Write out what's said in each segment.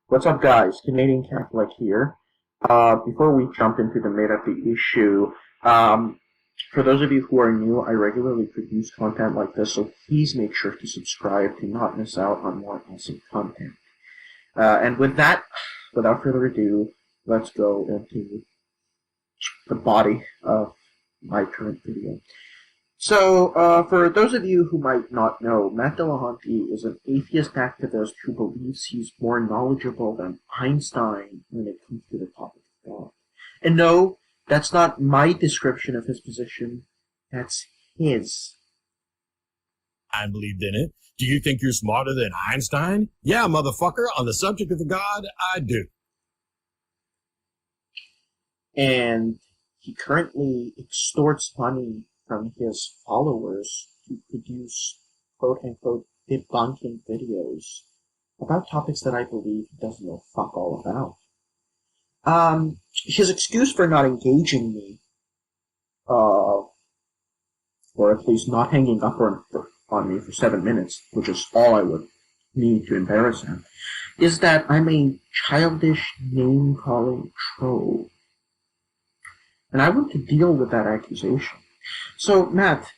What's up, guys? Canadian Catholic here. Before we jump into the meat of the issue, for those of you who are new, I regularly produce content like this, so please make sure to subscribe to not miss out on more awesome content. And with that, without further ado, let's go into the body of my current video. So, for those of you who might not know, Matt Dillahunty is an atheist activist who believes he's more knowledgeable than Einstein when it comes to the topic of God. And no, that's not my description of his position, that's his. I believed in it. Do you think you're smarter than Einstein? Yeah, motherfucker, on the subject of the God, I do. And he currently extorts money from his followers to produce quote-unquote debunking videos about topics that I believe he doesn't know fuck all about. His excuse for not engaging me, or at least not hanging up on me for 7 minutes, which is all I would need to embarrass him, is that I'm a childish name-calling troll. And I want to deal with that accusation. So, Matt,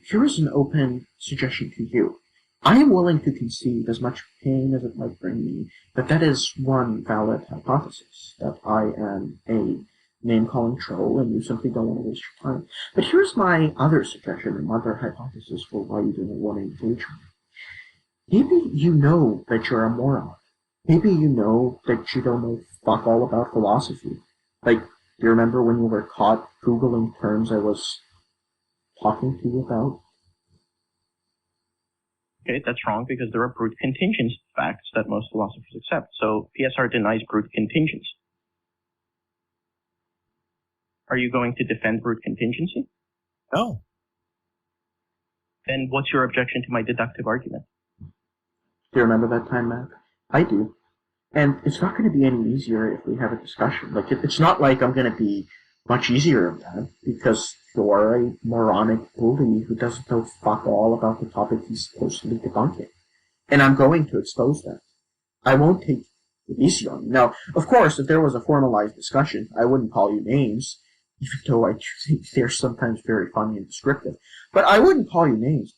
here is an open suggestion to you. I am willing to concede, as much pain as it might bring me, that is one valid hypothesis, that I am a name-calling troll and you simply don't want to waste your time. But here's my other suggestion, and other hypothesis for why you didn't want to engage me. Maybe you know that you're a moron. Maybe you know that you don't know fuck all about philosophy. Like, do you remember when you were caught Googling terms I was talking to you about? Okay, that's wrong because there are brute contingent facts that most philosophers accept. So PSR denies brute contingents. Are you going to defend brute contingency? No. Then what's your objection to my deductive argument? Do you remember that time, Matt? I do. And it's not going to be any easier if we have a discussion. Like, it's not like I'm going to be much easier than that, because you're a moronic bully who doesn't know fuck all about the topic he's supposedly debunking. And I'm going to expose that. I won't take it easy on you. Now, of course, if there was a formalized discussion, I wouldn't call you names, even though I think they're sometimes very funny and descriptive. But I wouldn't call you names.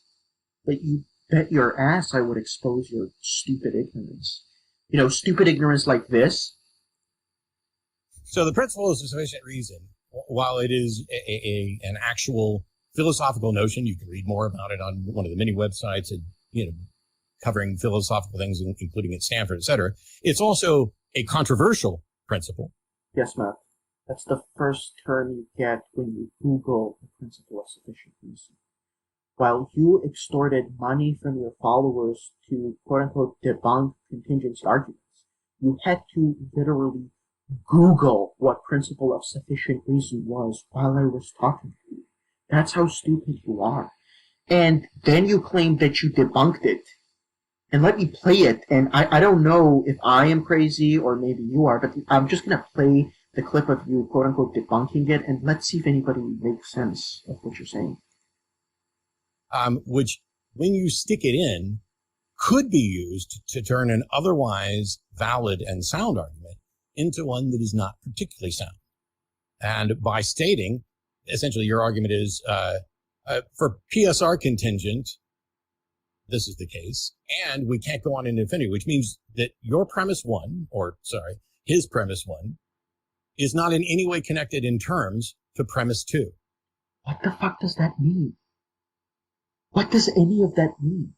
But you bet your ass I would expose your stupid ignorance. You know, stupid ignorance like this. So the principle is a sufficient reason. While it is an actual philosophical notion, you can read more about it on one of the many websites, covering philosophical things, including at Stanford, et cetera. It's also a controversial principle. Yes, Matt. That's the first term you get when you Google the principle of sufficient reason. While you extorted money from your followers to quote-unquote debunk contingency arguments, you had to literally Google what principle of sufficient reason was while I was talking to you. That's how stupid you are. And then you claim that you debunked it. And let me play it. And I don't know if I am crazy or maybe you are, but I'm just going to play the clip of you, quote-unquote, debunking it, and let's see if anybody makes sense of what you're saying. Which, when you stick it in, could be used to turn an otherwise valid and sound argument into one that is not particularly sound. And by stating, essentially your argument is, for PSR contingent, this is the case, and we can't go on into infinity, which means that your premise one, his premise one, is not in any way connected in terms to premise two. What the fuck does that mean? What does any of that mean?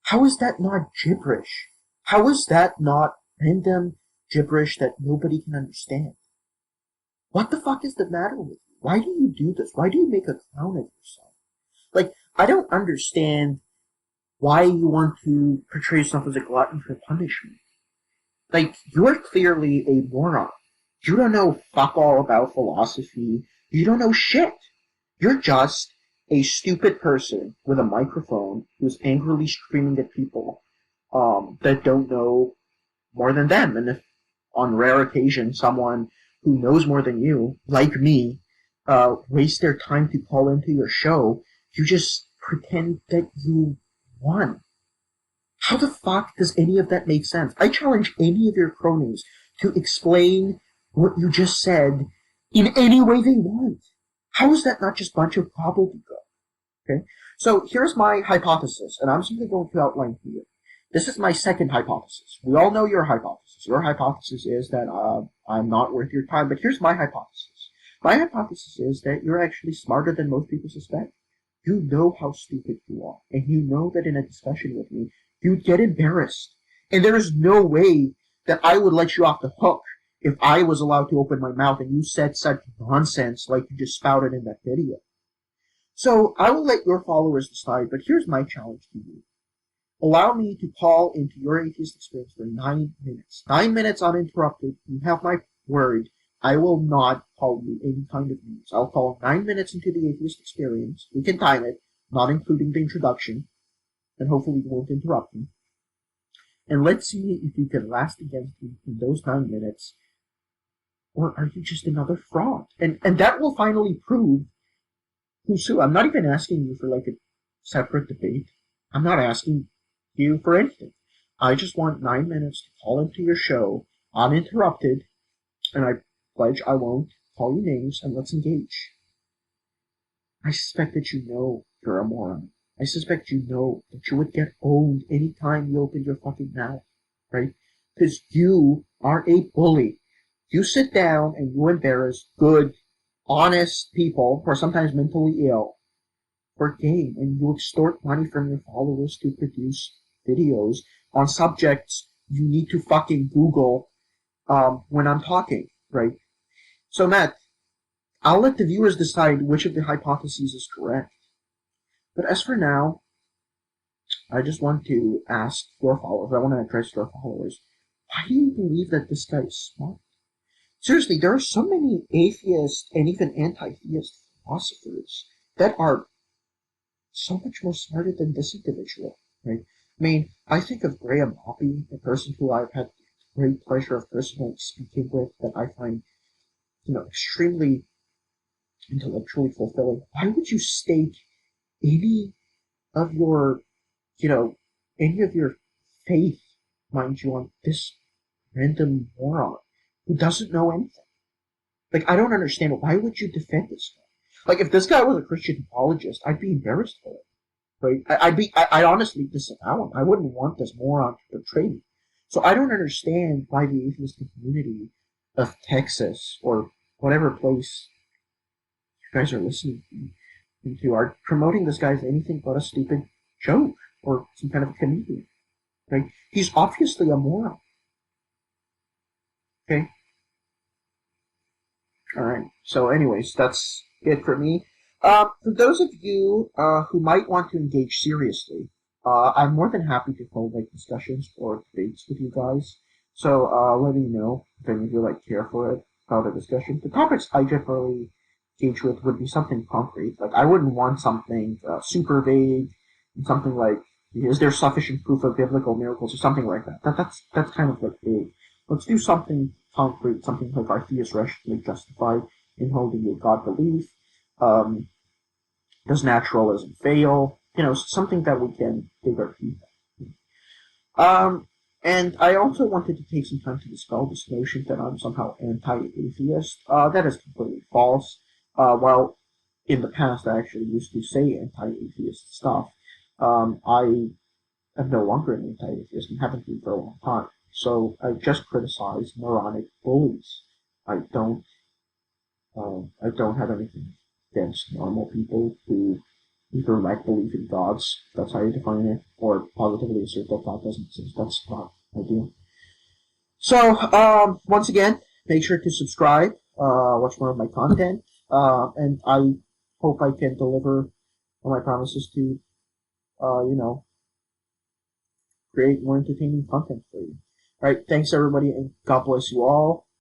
How is that not gibberish? How is that not random gibberish that nobody can understand? What the fuck is the matter with you? Why do you do this? Why do you make a clown of yourself? Like, I don't understand why you want to portray yourself as a glutton for punishment. Like, you're clearly a moron. You don't know fuck all about philosophy. You don't know shit. You're just a stupid person with a microphone who's angrily screaming at people that don't know more than them. And if on rare occasion someone who knows more than you, like me, waste their time to call into your show, you just pretend that you won. How the fuck does any of that make sense? I challenge any of your cronies to explain what you just said in any way they want. How is that not just a bunch of gobbledygook? Okay? So here's my hypothesis, and I'm simply going to outline for you. This is my second hypothesis. We all know your hypothesis. Your hypothesis is that I'm not worth your time, but here's my hypothesis. My hypothesis is that you're actually smarter than most people suspect. You know how stupid you are, and you know that in a discussion with me, you'd get embarrassed. And there is no way that I would let you off the hook if I was allowed to open my mouth and you said such nonsense like you just spouted in that video. So I will let your followers decide, but here's my challenge to you. Allow me to call into your atheist experience for 9 minutes. 9 minutes uninterrupted. You have my word. I will not call you any kind of names. I'll call 9 minutes into the atheist experience. We can time it, not including the introduction, and hopefully you won't interrupt me. And let's see if you can last against me in those 9 minutes, or are you just another fraud? And that will finally prove who's who. I'm not even asking you for like a separate debate. I'm not asking you for anything. I just want 9 minutes to call into your show uninterrupted, and I pledge I won't call you names, and let's engage. I suspect that you know you're a moron. I suspect you know that you would get owned any time you open your fucking mouth, right? Because you are a bully. You sit down and you embarrass good, honest people who are sometimes mentally ill for gain, and you extort money from your followers to produce videos on subjects you need to fucking Google when I'm talking, right? So, Matt, I'll let the viewers decide which of the hypotheses is correct. But as for now, I just want to ask your followers, I want to address your followers, why do you believe that this guy is smart? Seriously, there are so many atheist and even anti-theist philosophers that are so much more smarter than this individual, right? I mean, I think of Graham Hoppy, a person who I've had great pleasure of personally speaking with, that I find, extremely intellectually fulfilling. Why would you stake any of your, any of your faith, mind you, on this random moron who doesn't know anything? Like, I don't understand. Why would you defend this guy? Like, if this guy was a Christian apologist, I'd be embarrassed for it. Right? I'd honestly disavow him. I wouldn't want this moron to portray me. So I don't understand why the atheist community of Texas or whatever place you guys are listening to are promoting this guy as anything but a stupid joke or some kind of comedian. Right? He's obviously a moron. Okay? Alright. So anyways, that's it for me. For those of you who might want to engage seriously, I'm more than happy to hold discussions or debates with you guys. So let me know if any of you care for it, about a discussion. The topics I generally engage with would be something concrete. Like, I wouldn't want something super vague, something like, is there sufficient proof of biblical miracles, or something like that. That's kind of vague. Let's do something concrete, something like, are theists rationally justified in holding a God belief? Does naturalism fail? Something that we can dig our teeth at. And I also wanted to take some time to dispel this notion that I'm somehow anti-atheist. That is completely false. While in the past I actually used to say anti-atheist stuff, I am no longer an anti-atheist and haven't been for a long time. So I just criticize moronic bullies. I don't have anything against normal people who either belief in gods, that's how you define it, or positively assert that God doesn't exist. That's not ideal. So, once again, make sure to subscribe, watch more of my content, and I hope I can deliver on my promises to, create more entertaining content for you. Alright, thanks everybody, and God bless you all.